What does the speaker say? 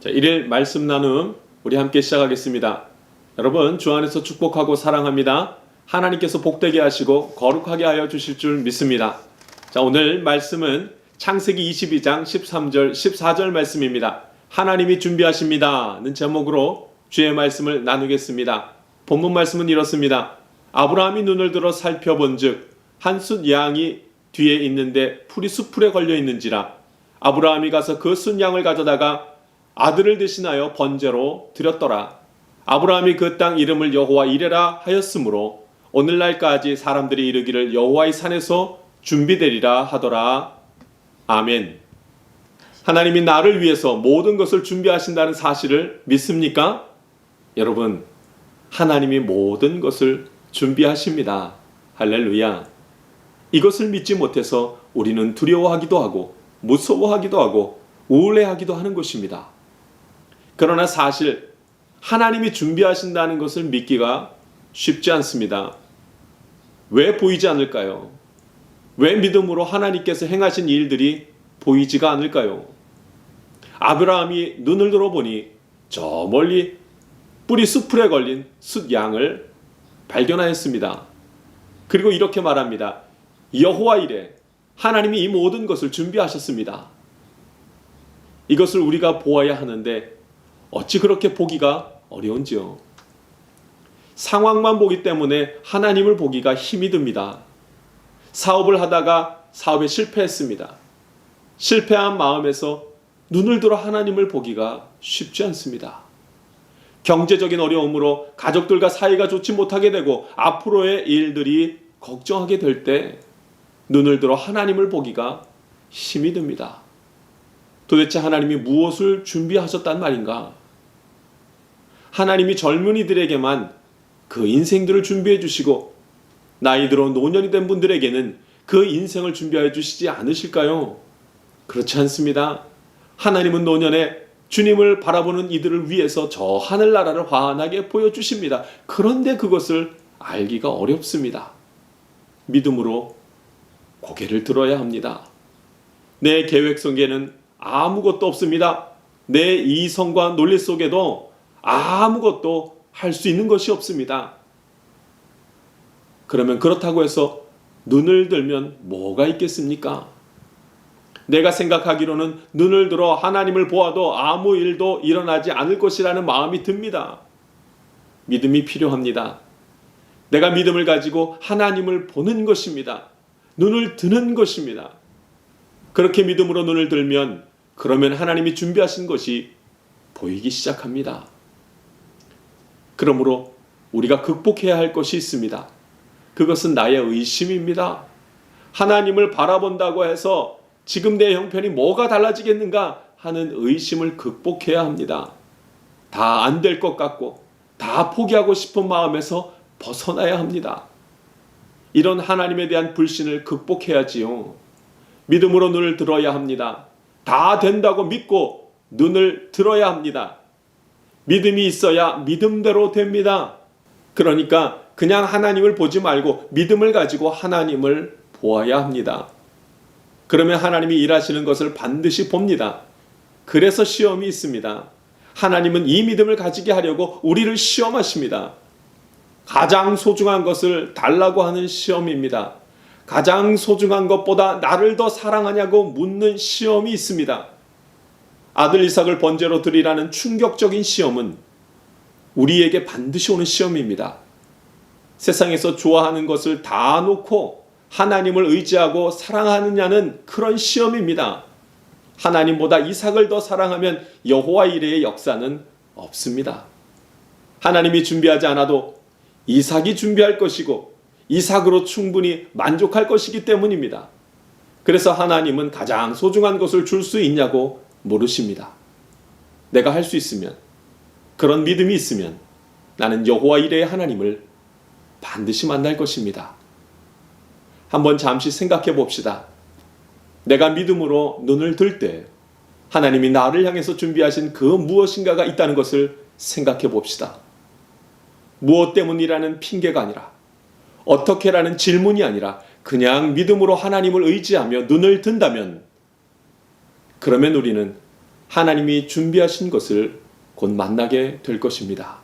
자, 일일 말씀 나눔 우리 함께 시작하겠습니다. 여러분 주 안에서 축복하고 사랑합니다. 하나님께서 복되게 하시고 거룩하게 하여 주실 줄 믿습니다. 자, 오늘 말씀은 창세기 22장 13절 14절 말씀입니다. 하나님이 준비하십니다는 제목으로 주의 말씀을 나누겠습니다. 본문 말씀은 이렇습니다. 아브라함이 눈을 들어 살펴본즉 한 숫 양이 뒤에 있는데 풀이 수풀에 걸려 있는지라 아브라함이 가서 그 숫 양을 가져다가 아들을 대신하여 번제로 드렸더라. 아브라함이 그 땅 이름을 여호와 이레라 하였으므로 오늘날까지 사람들이 이르기를 여호와의 산에서 준비되리라 하더라. 아멘. 하나님이 나를 위해서 모든 것을 준비하신다는 사실을 믿습니까? 여러분, 하나님이 모든 것을 준비하십니다. 할렐루야. 이것을 믿지 못해서 우리는 두려워하기도 하고 무서워하기도 하고 우울해하기도 하는 것입니다. 그러나 사실 하나님이 준비하신다는 것을 믿기가 쉽지 않습니다. 왜 보이지 않을까요? 왜 믿음으로 하나님께서 행하신 일들이 보이지가 않을까요? 아브라함이 눈을 들어보니 저 멀리 뿌리 수풀에 걸린 숫 양을 발견하였습니다. 그리고 이렇게 말합니다. 여호와 이레, 하나님이 이 모든 것을 준비하셨습니다. 이것을 우리가 보아야 하는데 어찌 그렇게 보기가 어려운지요. 상황만 보기 때문에 하나님을 보기가 힘이 듭니다. 사업을 하다가 사업에 실패했습니다. 실패한 마음에서 눈을 들어 하나님을 보기가 쉽지 않습니다. 경제적인 어려움으로 가족들과 사이가 좋지 못하게 되고 앞으로의 일들이 걱정하게 될 때 눈을 들어 하나님을 보기가 힘이 듭니다. 도대체 하나님이 무엇을 준비하셨단 말인가? 하나님이 젊은이들에게만 그 인생들을 준비해 주시고 나이 들어 노년이 된 분들에게는 그 인생을 준비해 주시지 않으실까요? 그렇지 않습니다. 하나님은 노년에 주님을 바라보는 이들을 위해서 저 하늘나라를 환하게 보여주십니다. 그런데 그것을 알기가 어렵습니다. 믿음으로 고개를 들어야 합니다. 내 계획 속에는 아무것도 없습니다. 내 이성과 논리 속에도 아무것도 할 수 있는 것이 없습니다. 그러면 그렇다고 해서 눈을 들면 뭐가 있겠습니까? 내가 생각하기로는 눈을 들어 하나님을 보아도 아무 일도 일어나지 않을 것이라는 마음이 듭니다. 믿음이 필요합니다. 내가 믿음을 가지고 하나님을 보는 것입니다. 눈을 드는 것입니다. 그렇게 믿음으로 눈을 들면 그러면 하나님이 준비하신 것이 보이기 시작합니다. 그러므로 우리가 극복해야 할 것이 있습니다. 그것은 나의 의심입니다. 하나님을 바라본다고 해서 지금 내 형편이 뭐가 달라지겠는가 하는 의심을 극복해야 합니다. 다 안 될 것 같고 다 포기하고 싶은 마음에서 벗어나야 합니다. 이런 하나님에 대한 불신을 극복해야지요. 믿음으로 눈을 들어야 합니다. 다 된다고 믿고 눈을 들어야 합니다. 믿음이 있어야 믿음대로 됩니다. 그러니까 그냥 하나님을 보지 말고 믿음을 가지고 하나님을 보아야 합니다. 그러면 하나님이 일하시는 것을 반드시 봅니다. 그래서 시험이 있습니다. 하나님은 이 믿음을 가지게 하려고 우리를 시험하십니다. 가장 소중한 것을 달라고 하는 시험입니다. 가장 소중한 것보다 나를 더 사랑하냐고 묻는 시험이 있습니다. 아들 이삭을 번제로 드리라는 충격적인 시험은 우리에게 반드시 오는 시험입니다. 세상에서 좋아하는 것을 다 놓고 하나님을 의지하고 사랑하느냐는 그런 시험입니다. 하나님보다 이삭을 더 사랑하면 여호와 이레의 역사는 없습니다. 하나님이 준비하지 않아도 이삭이 준비할 것이고 이삭으로 충분히 만족할 것이기 때문입니다. 그래서 하나님은 가장 소중한 것을 줄 수 있냐고 물으십니다. 내가 할 수 있으면, 그런 믿음이 있으면 나는 여호와 이레의 하나님을 반드시 만날 것입니다. 한번 잠시 생각해 봅시다. 내가 믿음으로 눈을 들 때 하나님이 나를 향해서 준비하신 그 무엇인가가 있다는 것을 생각해 봅시다. 무엇 때문이라는 핑계가 아니라 어떻게라는 질문이 아니라 그냥 믿음으로 하나님을 의지하며 눈을 든다면 그러면 우리는 하나님이 준비하신 것을 곧 만나게 될 것입니다.